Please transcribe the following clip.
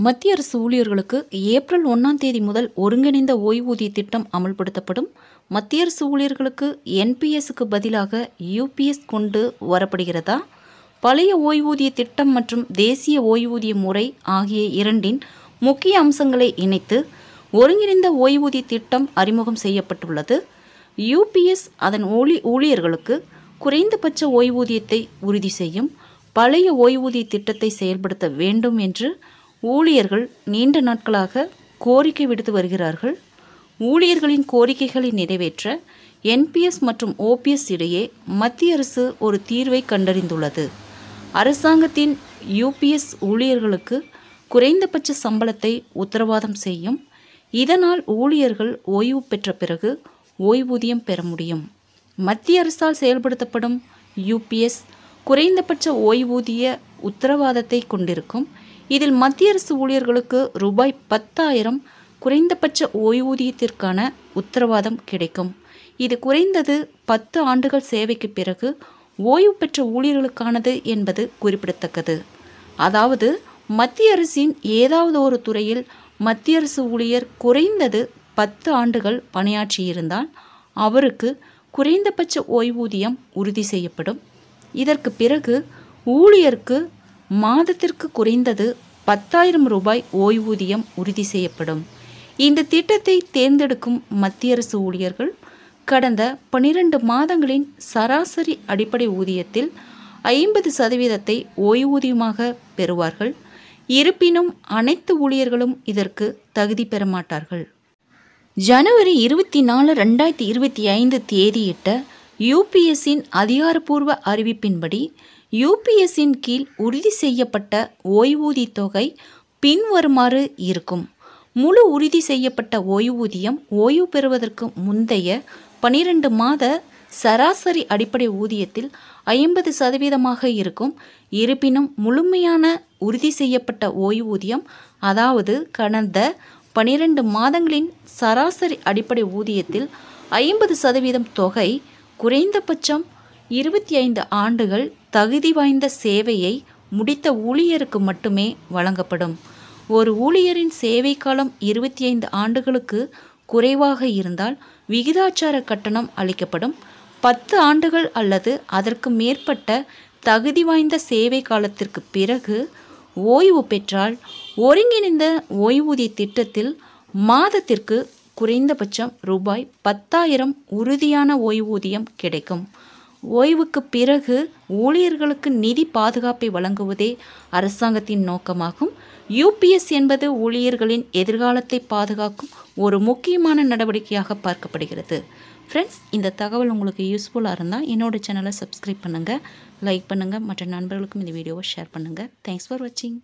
மத்திய அரசு ஊழியர்களுக்கு ஏப்ரல் 1ஆம் தேதி முதல் ஒருங்கிணைந்த ஓய்வூதிய திட்டம் அமல்படுத்தப்படும். மத்திய அரசு ஊழியர்களுக்கு என்பிஎஸ்க்கு பதிலாக யூபிஎஸ் கொண்டு வரப்படுகிறதா? பழைய ஓய்வூதிய திட்டம் மற்றும் தேசிய ஓய்வூதிய முறை ஆகிய இரண்டின் முக்கிய அம்சங்களை இணைத்து ஒருங்கிணைந்த ஓய்வூதிய திட்டம் அறிமுகம் செய்யப்பட்டுள்ளது. யூபிஎஸ் அதன் ஊழியர்களுக்கு குறைந்தபட்ச ஓய்வூதியத்தை உறுதி செய்யும் பழைய ஓய்வூதிய திட்டத்தை செயல்படுத்த வேண்டும் என்று ஊழியர்கள் நீண்ட நாட்களாக கோரிக்கை விடுத்து வருகிறார்கள். ஊழியர்களின் கோரிக்கைகளை நிறைவேற்ற என்பிஎஸ் மற்றும் ஓபிஎஸ் இடையே மத்திய அரசு ஒரு தீர்வை கண்டறிந்துள்ளது. அரசாங்கத்தின் யூபிஎஸ் ஊழியர்களுக்கு குறைந்தபட்ச சம்பளத்தை உத்தரவாதம் செய்யும். இதனால் ஊழியர்கள் ஓய்வு பெற்ற பிறகு ஓய்வூதியம் பெற முடியும். மத்திய அரசால் செயல்படுத்தப்படும் யூபிஎஸ் குறைந்தபட்ச ஓய்வூதிய உத்தரவாதத்தை கொண்டிருக்கும். இதில் மத்திய அரசு ஊழியர்களுக்கு ரூபாய் 10,000 குறைந்தபட்ச ஓய்வூதியத்திற்கான உத்தரவாதம் கிடைக்கும். இது குறைந்தது 10 ஆண்டுகள் சேவைக்கு பிறகு ஓய்வு பெற்ற ஊழியர்களுக்கானது என்பது குறிப்பிடத்தக்கது. அதாவது மத்திய அரசின் ஏதாவது ஒரு துறையில் மத்திய அரசு ஊழியர் குறைந்தது 10 ஆண்டுகள் பணியாற்றியிருந்தால் அவருக்கு குறைந்தபட்ச ஓய்வூதியம் உறுதி செய்யப்படும். இதற்கு பிறகு ஊழியருக்கு மாதத்திற்கு குறைந்தது 10,000 ரூபாய் ஓய்வூதியம் உறுதி செய்யப்படும். இந்த திட்டத்தை தேர்ந்தெடுக்கும் மத்திய அரசு ஊழியர்கள் கடந்த 12 மாதங்களின் சராசரி அடிப்படை ஊதியத்தில் 50% ஓய்வூதியமாக பெறுவார்கள். இருப்பினும் அனைத்து ஊழியர்களும் இதற்கு தகுதி பெற மாட்டார்கள். ஜனவரி 24, 2025 தேதியிட்ட யூபிஎஸ்ஸின் அதிகாரப்பூர்வ அறிவிப்பின்படி யூபிஎஸ்ஸின் கீழ் உறுதி செய்யப்பட்ட ஓய்வூதிய தொகை பின்வருமாறு இருக்கும். முழு உறுதி செய்யப்பட்ட ஓய்வூதியம் ஓய்வு பெறுவதற்கு முந்தைய 12 மாத சராசரி அடிப்படை ஊதியத்தில் 50% இருக்கும். இருப்பினும் முழுமையான உறுதி செய்யப்பட்ட ஓய்வூதியம், அதாவது கடந்த 12 மாதங்களின் சராசரி அடிப்படை ஊதியத்தில் 50% தொகை குறைந்தபட்சம் 25 ஆண்டுகள் தகுதி வாய்ந்த சேவையை முடித்த ஊழியருக்கு மட்டுமே வழங்கப்படும். ஒரு ஊழியரின் சேவை காலம் 25 ஆண்டுகளுக்கு குறைவாக இருந்தால் விகிதாச்சார கட்டணம் அளிக்கப்படும். 10 ஆண்டுகள் அல்லது அதற்கு மேற்பட்ட தகுதி வாய்ந்த சேவை காலத்திற்கு பிறகு ஓய்வு பெற்றால் ஒருங்கிணைந்த ஓய்வூதிய திட்டத்தில் மாதத்திற்கு குறைந்தபட்சம் ரூபாய் 10,000 உறுதியான ஓய்வூதியம் கிடைக்கும். ஓய்வுக்கு பிறகு ஊழியர்களுக்கு நிதி பாதுகாப்பை வழங்குவதே அரசாங்கத்தின் நோக்கமாகும். யூபிஎஸ் என்பது ஊழியர்களின் எதிர்காலத்தை பாதுகாக்கும் ஒரு முக்கியமான நடவடிக்கையாக பார்க்கப்படுகிறது. ஃப்ரெண்ட்ஸ், இந்த தகவல் உங்களுக்கு யூஸ்ஃபுல்லாக இருந்தால் என்னோட சேனலை சப்ஸ்கிரைப் பண்ணுங்கள், லைக் பண்ணுங்கள், மற்ற நண்பர்களுக்கும் இந்த வீடியோவை ஷேர் பண்ணுங்கள். தேங்க்ஸ் ஃபார் வாட்சிங்.